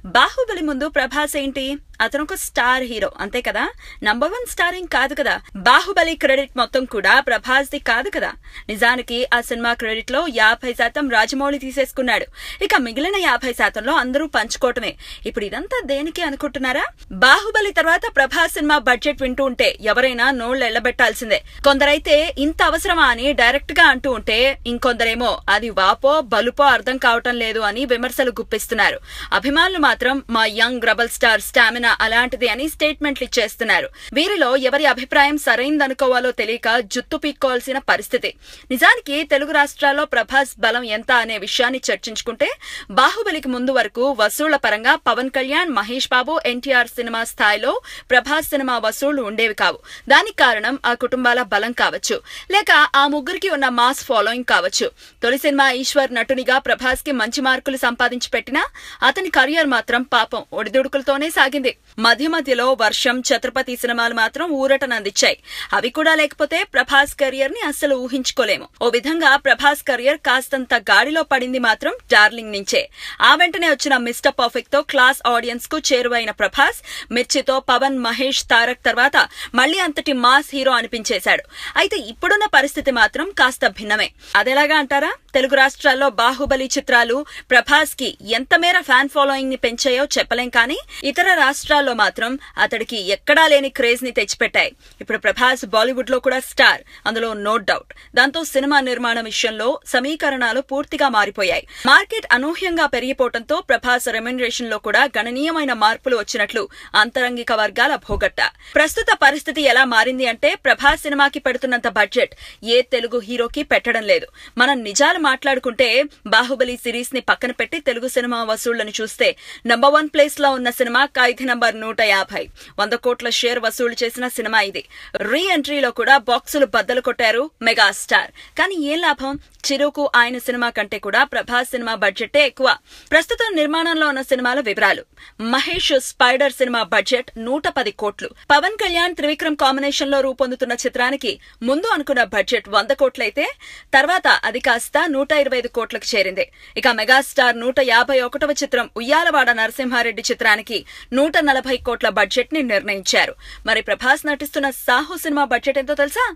బాహుబలి ముందు ప్రభాస్ ఏంటి? అతను ఒక స్టార్ హీరో అంతే కదా, నంబర్ 1 స్టారింగ్ కాదు కదా. బాహుబలి క్రెడిట్ మొత్తం కూడా ప్రభాస్ ది కాదు కదా. నిజానికి ఆ సినిమా క్రెడిట్ లో 50% రాజమౌళి తీసేసుకున్నాడు. ఇక మిగిలిన 50%లో అందరూ పంచుకోవటమే. ఇప్పుడు ఇదంతా దేనికి అనుకుంటున్నారా? బాహుబలి తర్వాత ప్రభాస్ సినిమా బడ్జెట్ వింటూ ఉంటే ఎవరైనా నోళ్లు ఎళ్లబెట్టాల్సిందే. కొందరైతే ఇంత అవసరమా అని డైరెక్ట్ గా అంటూ ఉంటే, ఇంకొందరేమో అది వాపో బలుపో అర్థం కావటం లేదు అని విమర్శలు గుప్పిస్తున్నారు. అభిమానులు మాత్రం మా యంగ్ రెబల్ స్టార్ స్టామినా అలాంటిది అని స్టేట్మెంట్లు ఇచ్చేస్తున్నారు. వీరిలో ఎవరి అభిప్రాయం సరైందనుకోవాలో తెలియక జుత్తు పీక్కోవాల్సిన పరిస్థితి. నిజానికి తెలుగు రాష్ట్రాల్లో ప్రభాస్ బలం ఎంత అనే విషయాన్ని చర్చించుకుంటే బాహుబలికి ముందు వరకు వసూళ్ల పరంగా పవన్ కళ్యాణ్, మహేష్ బాబు, ఎన్టీఆర్ సినిమా స్థాయిలో ప్రభాస్ సినిమా వసూళ్లు ఉండేవి కావు. దానికి కారణం ఆ కుటుంబాల బలం కావచ్చు, లేక ఆ ముగ్గురికి ఉన్న మాస్ ఫాలోయింగ్ కావచ్చు. తొలి సినిమా ఈశ్వర్ నటునిగా ప్రభాస్ కి మంచి మార్కులు సంపాదించి పెట్టినా అతని కెరియర్ మాత్రం పాపం ఒడిదుడుకులతోనే సాగింది. మధ్య మధ్యలో వర్షం, ఛత్రపతి సినిమాలు మాత్రం ఊరటనందించాయి. అవి కూడా లేకపోతే ప్రభాస్ కెరియర్ ని అస్సలు ఊహించుకోలేము. ఓ విధంగా ప్రభాస్ కెరియర్ కాస్తంత గాడిలో పడింది మాత్రం డార్లింగ్ నుంచే. ఆ వెంటనే వచ్చిన మిస్టర్ పర్ఫెక్ట్ తో క్లాస్ ఆడియన్స్ కు చేరువైన ప్రభాస్ మిర్చితో పవన్, మహేష్, తారక్ తర్వాత మళ్లీ అంతటి మాస్ హీరో అనిపించేశాడు. అయితే ఇప్పుడున్న పరిస్థితి మాత్రం కాస్త భిన్నమే. అదెలాగా అంటారా? తెలుగు రాష్ట్రాల్లో బాహుబలి చిత్రాలు ప్రభాస్ కి ఎంత మేర ఫ్యాన్ ఫాలోయింగ్ ని పెంచాయో చెప్పలేం, కానీ ఇతర రాష్ట్రాల్లో మాత్రం అతడికి ఎక్కడా లేని క్రేజ్ ని తెచ్చిపెట్టాయి. ఇప్పుడు ప్రభాస్ బాలీవుడ్ లో కూడా స్టార్, అందులో నో డౌట్. దాంతో సినిమా నిర్మాణం విషయంలో సమీకరణాలు పూర్తిగా మారిపోయాయి. మార్కెట్ అనూహ్యంగా పెరిగిపోవడంతో ప్రభాస్ రెమ్యునరేషన్ లో కూడా గణనీయమైన మార్పులు వచ్చినట్లు అంతరంగిక వర్గాల భోగట్ట. ప్రస్తుత పరిస్థితి ఎలా మారింది అంటే ప్రభాస్ సినిమాకి పెడుతున్నంత బడ్జెట్ ఏ తెలుగు హీరోకి పెట్టడం లేదు. మనం నిజాలు మాట్లాడుకుంటే బాహుబలి సిరీస్ ని పక్కన పెట్టి తెలుగు సినిమా వసూళ్లను చూస్తే నంబర్ 1 ప్లేస్ లో ఉన్న సినిమా ఖైదీ నంబర్ 150. 100 కోట్ల షేర్ వసూలు చేసిన సినిమా ఇది. రీ ఎంట్రీలో కూడా బాక్సులు బద్దలు కొట్టారు మెగాస్టార్. కానీ ఏం లాభం? చిరుకు ఆయన సినిమా కంటే కూడా ప్రభాస్ సినిమా బడ్జెటే ఎక్కువ. ప్రస్తుతం నిర్మాణంలో ఉన్న సినిమాల వివరాలు: మహేష్ స్పైడర్ సినిమా బడ్జెట్ 110 కోట్లు. పవన్ కళ్యాణ్, త్రివిక్రమ్ కాంబినేషన్ లో రూపొందుతున్న చిత్రానికి ముందు అనుకున్న బడ్జెట్ 100 కోట్లయితే తర్వాత అది కాస్త 125 కోట్లకు చేరింది. ఇక మెగాస్టార్ 151వ చిత్రం ఉయ్యాలవాడ నరసింహారెడ్డి చిత్రానికి 140 కోట్ల బడ్జెట్ ని నిర్ణయించారు. మరి ప్రభాస్ నటిస్తున్న సాహు సినిమా బడ్జెట్ ఎంతో తెలుసా?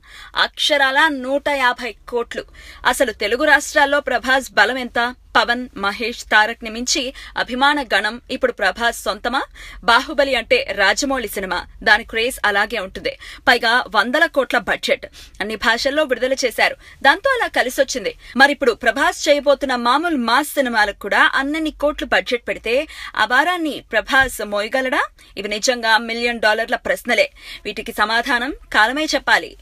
అక్షరాల 150 కోట్లు. అసలు తెలుగు రాష్ట్రాల్లో ప్రభాస్ బలం ఎంత? పవన్, మహేష్, తారక్ ని మించి అభిమాన గణం ఇప్పుడు ప్రభాస్ సొంతమా? బాహుబలి అంటే రాజమౌళి సినిమా, దాని క్రేజ్ అలాగే ఉంటుంది. పైగా 100 కోట్ల బడ్జెట్, అన్ని భాషల్లో విడుదల చేశారు. దాంతో అలా కలిసొచ్చింది. మరిప్పుడు ప్రభాస్ చేయబోతున్న మామూలు మాస్ సినిమాలకు కూడా అన్నన్ని కోట్లు బడ్జెట్ పెడితే ఆ భారాన్ని ప్రభాస్ మోయగలడా? ఇవి నిజంగా $1 మిలియన్ ప్రశ్నలే. వీటికి సమాధానం కాలమే చెప్పాలి.